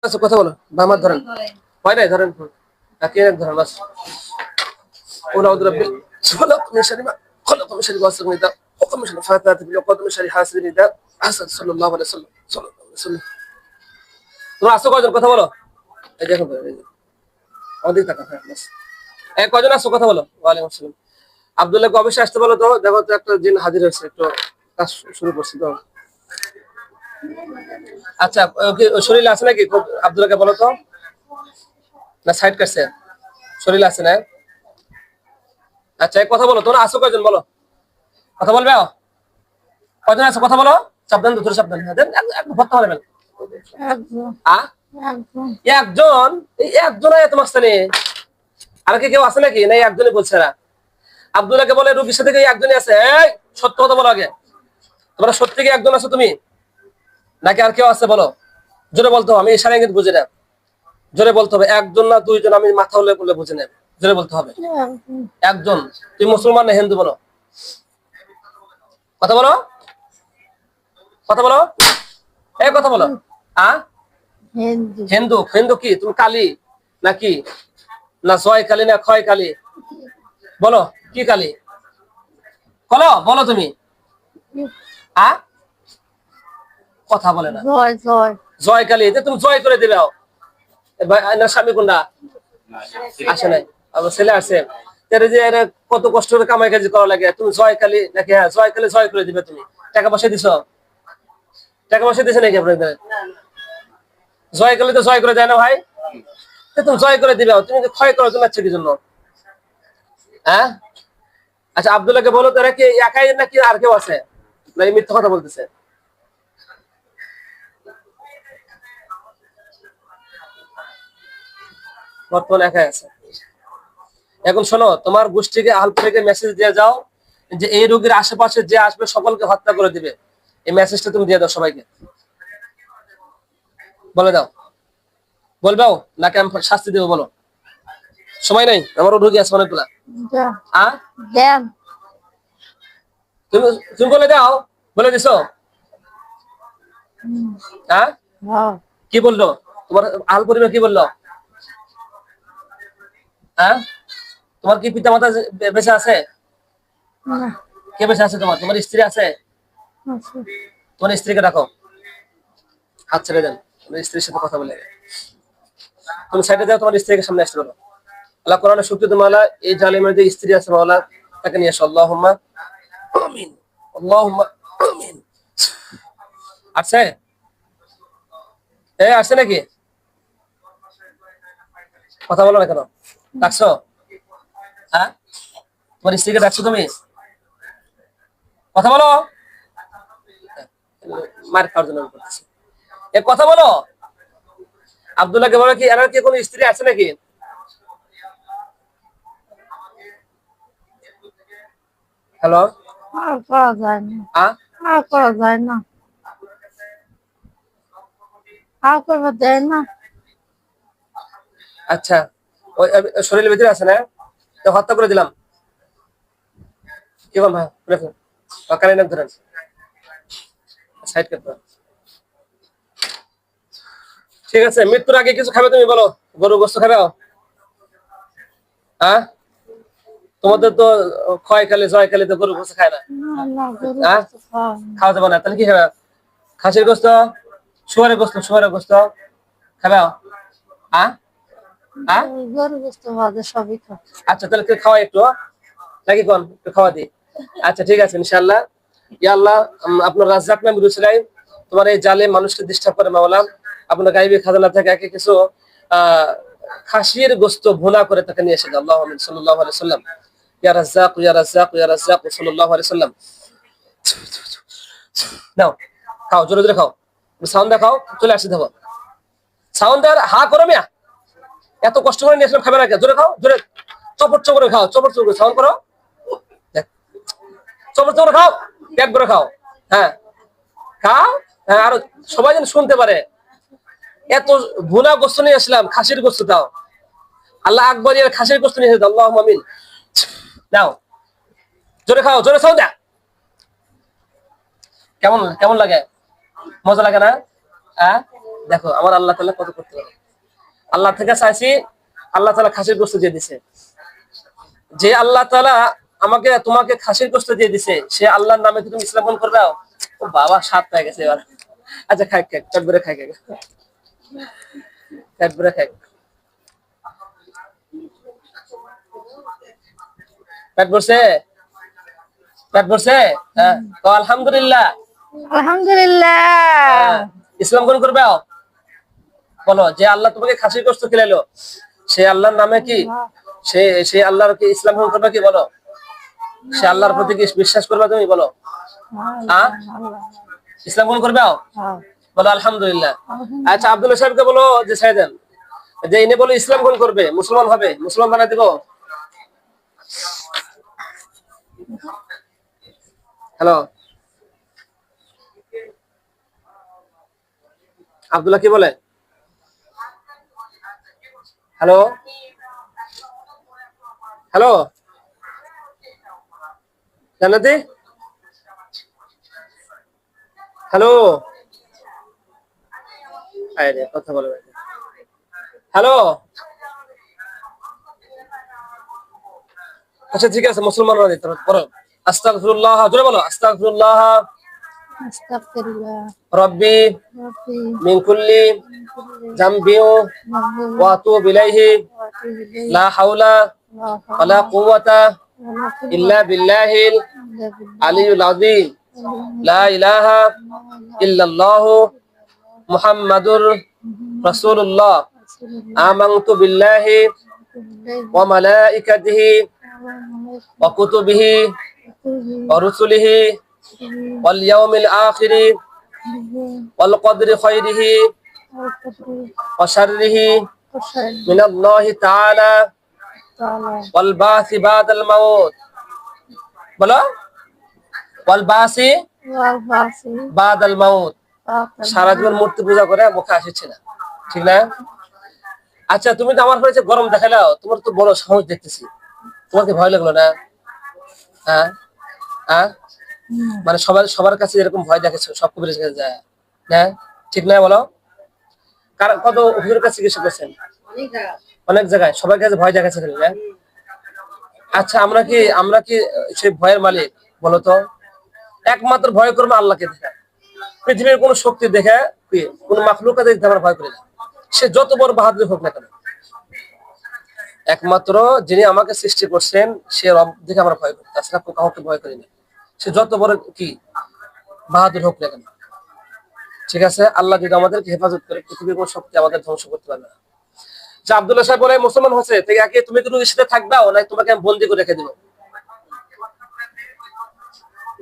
আচ্ছা কথা বলো বামার ধরেন হয় নাই ধরেন কে ধরেন বাস ওরা ওদের خلق من شر ما خلق من شر غاسق إذا وقع من شر الفاتحة وقع من شر حاسد إذا حسد صلى الله عليه وسلم صلى الله عليه وسلم তোমরা আসো কয়জন কথা বলো এই দেখো অধিক টাকা হ্যাঁ বাস এক কয়জন আসো কথা বলো ওয়ালাইকুম আসসালাম আব্দুল্লাহকে অবশ্যই আসতে বলো তো দেখো তো একটা জিন হাজির হয়েছে একটু কাজ শুরু করছি তো আচ্ছা শরীর আছে নাকি আব্দুল্লাহকে বলো তো না সাইড কাটছে শরীর আছে না আচ্ছা এক কথা বলো তোমরা আসো কয়জন বলো কথা বলবে কয়জন আছো কথা বলো সাবধান তো সাবধান একদম ভর্তা হবে একজন এই একজন তোমার স্থানে আর কি কেউ আছে নাকি না একজনই বলছে না আব্দুল্লাহকে বলে রোগীর সাথে একজনই আছে এই সত্য কথা বলো আগে তোমরা সত্যি কি একজন আছো তুমি নাকি আর কেউ আছে বলো জোরে বলতে হবে আমি ইশারা ইঙ্গিত বুঝি না জোরে বলতে হবে একজন না দুইজন আমি মাথা উল্লে বলে বুঝি না জোরে বলতে হবে একজন তুই মুসলমান না হিন্দু বলো কথা বলো কথা বলো এই কথা বলো হিন্দু হিন্দু কি তুমি কালী নাকি না জয় কালী না ক্ষয় কালী বলো কি কালী বলো বলো তুমি কথা বলে না জয় জয় জয় কালী তুমি জয় করে দিবে না স্বামী কোনটা আসে নাই আমার ছেলে আসে কত কষ্ট করে কামাই কাজ করা লাগে তুমি জয় কালী নাকি হ্যাঁ জয় কালী জয় করে দিবে তুমি টাকা পয়সা দিছো টাকা পয়সা দিছে নাকি আপনাদের জয় কালী তো জয় করে যায় না ভাই তুমি জয় করে দিবে তুমি ক্ষয় করো তোমার কি জন্য হ্যাঁ আচ্ছা আব্দুল্লাহকে বলো তারা কি একাই নাকি আর কেউ আছে না মিথ্যা কথা বলতেছে বর্তমানে একাই আছে এখন শোনো তোমার গোষ্ঠীকে আহল থেকে মেসেজ দিয়ে যাও যে এই রোগীর আশেপাশে যে আসবে সকলকে হত্যা করে দিবে এই মেসেজটা তুমি দিয়ে দাও সবাইকে বলে দাও বলবাও নাকি আমি শাস্তি দেবো বলো সময় নাই আমারও রোগী আছে অনেকগুলা তুমি তুমি বলে দাও বলে দিছো হ্যাঁ কি বললো তোমার আহল পরিবার কি বললো হ্যাঁ তোমার কি পিতা মাতা বেঁচে আছে কে বেঁচে আছে তোমার তোমার স্ত্রী আছে তোমার স্ত্রীকে রাখো হাত ছেড়ে দেন তোমার স্ত্রীর সাথে কথা বলে তুমি সাইডে যাও তোমার স্ত্রীকে সামনে আসতে বলো আল্লাহ কোরআনে শুকরিয়া মাওলা এই জালিমের যে স্ত্রী আছে মাওলা তাকে নিয়ে আসো আল্লাহুম্মা আমিন আল্লাহুম্মা আমিন আছে আসছে নাকি কথা বলো না কেন ডাকছো হ্যাঁ তোমার স্ত্রীকে ডাকছো তুমি কথা বলো মার খাওয়ার জন্য করতেছি কথা বলো আব্দুল্লাহকে বলো কি এনার কি কোনো স্ত্রী আছে নাকি হ্যালো আর করা যায় না আর করা যায় না আর করবে দেয় না আচ্ছা ওই শরীরের ভিতরে আছে না তো হত্যা করে দিলাম কি বল ভাই কানে নাক ধরেন সাইড করতে ঠিক আছে মৃত্যুর আগে কিছু খাবে তুমি বলো গরু গোস্ত খাবে হ্যাঁ তোমাদের তো ক্ষয় কালে জয় কালে তো গরু গোস্ত খায় না খাওয়া যাবে না তাহলে কি খাবে খাসির গোস্ত শুয়ারের গোস্ত খাবে আচ্ছা তাহলে খাওয়া একটু নাকি কোন একটু খাওয়া দিই আচ্ছা ঠিক আছে ইনশাআল্লাহ ইয়া আল্লাহ আপনার রাজ্জাক নামে রুসলাই তোমার এই জালে মানুষকে ডিস্টার্ব করে মাওলা আপনার গায়েবী খাজানা থেকে একে কিছু খাসির গোস্ত ভুনা করে তাকে নিয়ে এসে আল্লাহু আমিন সাল্লাল্লাহু আলাইহি সাল্লাম ইয়া রাজ্জাক ইয়া রাজ্জাক ইয়া রাজ্জাক সাল্লাল্লাহু আলাইহি সাল্লাম নাও খাও জোরে জোরে খাও সাউন্ড দেখাও চলে আসি দেখো সাউন্ড আর হা করো মিয়া এত কষ্ট করে নিয়ে আসলাম খাবে না জোরে খাও জোরে চপট চপরে খাও চপট চপরে সাউন্ড করো চপট চপরে খাও পেট ভরে খাও হ্যাঁ খাও হ্যাঁ আর সবাই যেন শুনতে পারে এত ভুনা গোস্ত নিয়ে আসলাম খাসির গোস্ত দাও আল্লাহ আকবর খাসির গোস্ত নিয়ে এসে আল্লাহুম্মা আমিন নাও জোরে খাও জোরে সাউন্ড দাও কেমন কেমন লাগে মজা লাগে না দেখো আমার আল্লাহ তাআলা কত করতে পারে। আল্লাহ থেকে চাইছি, আল্লাহ তাআলা খাসির গোশত দিয়ে দিছে। যে আল্লাহ তাআলা আমাকে তোমাকে খাসির গোশত দিয়ে দিছে, সে আল্লাহর নামে তুমি ইসলাম গ্রহণ করবে। ও বাবা, স্বাদ পেয়ে গেছে এবার। আচ্ছা খাই, পেট ভরে খাই, পেট ভরে খাই। পেট ভরছে, পেট ভরছে। হ্যাঁ, তো আলহামদুলিল্লাহ, আলহামদুলিল্লাহ। ইসলাম গ্রহণ করবে। বলো, যে আল্লাহ তোমাকে খাসির গোশত খিলাইলো, সে আল্লাহর নামে কি সে আল্লাহর কি ইসলাম গ্রহণ করবে কি? বলো, সে আল্লাহর প্রতি কি বিশ্বাস করবে তুমি? বলো, হ্যাঁ, ইসলাম গ্রহণ করবে। বলো আলহামদুলিল্লাহ। আচ্ছা, আব্দুল্লাহ সাহেবকে বলো যে ছেড়ে দেন, যে ইনি বলো ইসলাম গ্রহণ করবে, মুসলমান হবে, মুসলমান বানাই দিব। হ্যালো, আব্দুল্লাহ কি বলে? হ্যালো, হ্যালো জান্নাতি, হ্যালো, আরে কথা বলে। হ্যালো, আচ্ছা ঠিক আছে, মুসলমান বানাই দিতে বলো। আস্তাগফিরুল্লাহ, জোরে বলো, আস্তাগফিরুল্লাহ আস্তাগফিরুল্লাহ রব্বি রাব্বি মিন কুল্লি যামবি ওয়া আতুবু ইলাইহি লা হাওলা ওয়ালা কুওয়াতা ইল্লা বিল্লাহিল আলিয়্যিল আযীম লা ইলাহা ইল্লাল্লাহু মুহাম্মাদুর রাসূলুল্লাহ আমানতু বিল্লাহি ওয়া মালাইকাতিহি ওয়া কুতুবিহি ওয়া রুসুলিহি ওয়াল ইয়াউমিল আখিরি ওয়াল কদরি খাইরিহি ওয়া শাররিহি মিনাল্লাহি তাআলা ওয়াল বাসি বাদাল মাউত। বলো, ওয়াল বাসি বাদাল মাউত। সারা জীবন মূর্তি পূজা করে মুখে আসছে না, ঠিক না? আচ্ছা, তুমি তো আমার কাছে গরম দেখালাও, তোমার তো বড় সাহস দেখতেছি, তোমার কি ভয় লাগলো না? হ্যাঁ, হ্যাঁ, মানে সবার কাছে এরকম ভয় দেখেছো, সব কবিরের কাছে যায় না, ঠিক না? বলো, কত হুজুরের কাছে চিকিৎসা করছেন? অনেক জায়গায়, সবার কাছে ভয় দেখাচ্ছে। আচ্ছা, আমরা কি সেই ভয়ের মালিক? বলো তো, একমাত্র ভয় করবো আল্লাহকে দেখে। পৃথিবীর কোন শক্তি দেখে কোন মাখলুককে দেখে আমরা ভয় করি না, সে যত বড় বাহাদুর হোক না কেন। একমাত্র যিনি আমাকে সৃষ্টি করছেন, সে রব দেখে আমরা ভয় করি, তাছাড়া কাউকে ভয় করি না, সে যত বড় কি বাহাদুর হোক না কেন। ঠিক আছে, আল্লাহ যদি আমাদেরকে হেফাজত করে, পৃথিবীর কোন শক্তি আমাদের ধ্বংস করতে পারবে না। যে আব্দুল্লাহ সাহেব বলে মুসলমান হচ্ছে, তুমি কি রোগীর সাথে থাকবাও, না তোমাকে আমি বন্দি করে রেখে দিব?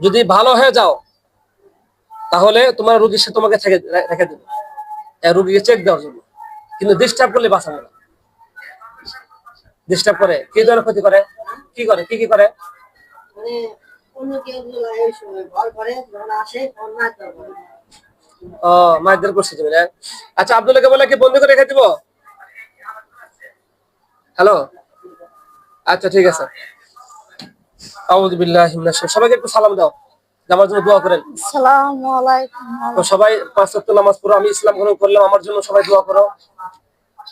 যদি ভালো হয়ে যাও, তাহলে তোমার রোগীর সাথে তোমাকে রেখে দেবে, রোগীকে চেক দেওয়ার জন্য। কিন্তু ডিস্টার্ব করলে বাঁচাবো না। ডিস্টার্ব করে কি ধরনের ক্ষতি করে? কি করে? কি করে? ও, মারধর করছে তুমি না? আচ্ছা, আব্দুল্লাহকে বলে কি বন্দি করে রেখে দিব? হ্যালো, আচ্ছা ঠিক আছে। আউযু বিল্লাহি মিনাশ শাইতানির। সবাইকে একটু সালাম দাও, আমার জন্য দোয়া করেন। আসসালামু আলাইকুম। তো সবাই 5 ওয়াক্ত নামাজ পড়ো, আমি ইসলাম গ্রহণ করলাম, আমার জন্য সবাই দোয়া করো।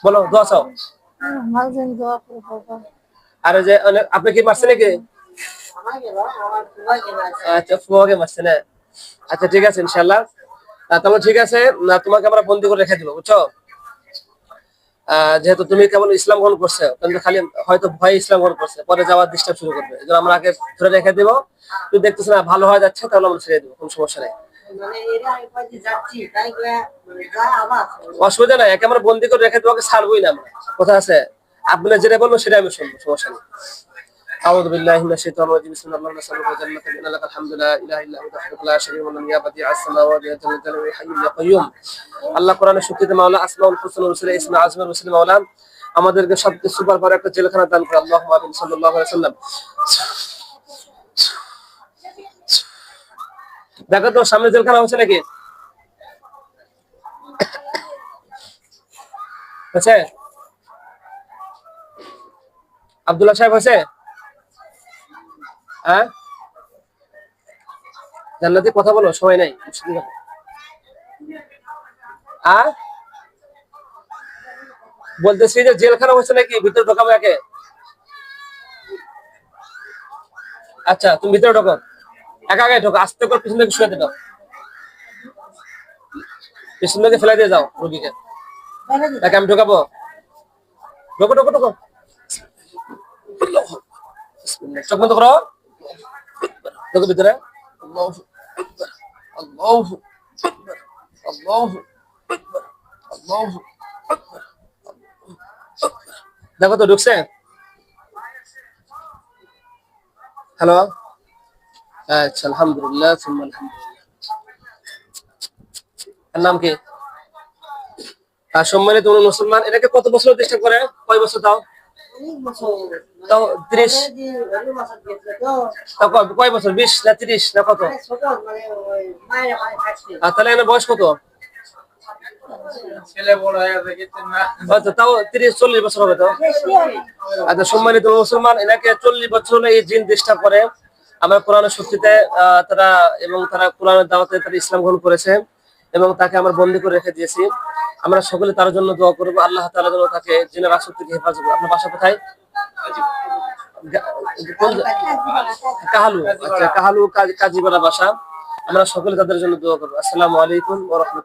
বলো, দোয়া চাও। আমার জন্য দোয়া করো বাবা। আরে যে আপনি কি মারছেন নাকি? আচ্ছা, ফুয়াকে মারছে না? আচ্ছা ঠিক আছে, ইনশাআল্লাহ। তাহলে ঠিক আছে, তোমাকে আমরা বন্দি করে রেখে দিব, বুঝছো? যেহেতু তুমি কেবল ইসলাম গ্রহণ করছো, কিন্তু খালি হয়তো ভয় ইসলাম গ্রহণ করছে, পরে যাওয়ার ডিস্টার্ব শুরু করবে, এই জন্য আমরা আগে ধরে রেখে দিব। তুই দেখতেছ না ভালো হয়ে যাচ্ছে, তাহলে আমরা ছেড়ে দিব, কোনো সমস্যা নেই, অসুবিধা নাই। একে আমরা বন্দি করে রেখে তোমাকে ছাড়বই না আমরা, কথা আছে। আপনি যেটা বলবো সেটা আমি শুনবো, সমস্যা নেই। أعوذ بالله من الشيطان الرجيم بسم الله الرحمن الرحيم وجنة إن لك الحمد لا إله إلا أنت وحدك لا شريك له يا بديع السماوات يا ذا الجلال والحي القيوم। আল্লাহ কোরআনে শুকরিয়া মাওলা, আসমাউল হুসনা রসুল ইসমে আজমের রসুল মাওলা, আমাদেরকে সবচেয়ে সুপার বড় একটা জেলখানা দান করে। আল্লাহুম্মা আমিন সাল্লাল্লাহু আলাইহি ওয়াসাল্লাম। দেখো তো সামনে জেলখানা হচ্ছে নাকি? হচ্ছে? আব্দুল্লাহ সাহেব হয়েছে? হ্যাঁ, জান্নাতি কথা বলো, সময় নাই। বলতেছি যে জেলখানা হয়েছে নাকি, ভিতরে ঢোকাবো একে? আচ্ছা তুমি ভিতরে ঢোকো, একা একাই ঢোকো, আস্তে করে পিছন থেকে শুয়ে দিও, পিছন থেকে ফেলে দিয়ে যাও রোগীকে। একে আমি ঢোকাবো, ঢোকো ঢোকো ঢোকো, চোখ বন্ধ করো, ঢোকো ভিতরে। আল্লাহু আকবার, আল্লাহু আকবার, আল্লাহু আকবার, আল্লাহু আকবার। দেখো তো ঢুকছে? হ্যালো, আচ্ছা আলহামদুলিল্লাহ, সুম্মা আলহামদুলিল্লাহ। এর নাম কি? আর সম্মানিত মুসলমান, এটাকে কত বছর চেষ্টা করে? কয় বছর তাও? তাও 30? তাও কয় বছর, 20 না 30 না কত? আর তাহলে এর বয়স কত? আচ্ছা, তাও 30-40 বছর হবে তো। আচ্ছা সম্মানিত মুসলমান, এনাকে 40 বছর হলে এই জিন ডিস্টার্ব করে। আমরা কোরআনের শক্তিতে তারা এবং তারা কোরআনের দাওয়াতে তারা ইসলাম গ্রহণ করেছে এবং তাকে আমরা বন্দী করে রেখে দিয়েছি। আমরা সকলে তার জন্য দোয়া করবো, আল্লাহ তাআলা যেন তাকে জিনের আসক্তি থেকে হেফাজত করে। আপনার বাসা কোথায়? কাহালু। আচ্ছা কাহালু কাজীপাড়া বাসা। আমরা সকলে তাদের জন্য দোয়া করবো। আসসালামু আলাইকুম ওয়া রাহমাতুল্লাহ।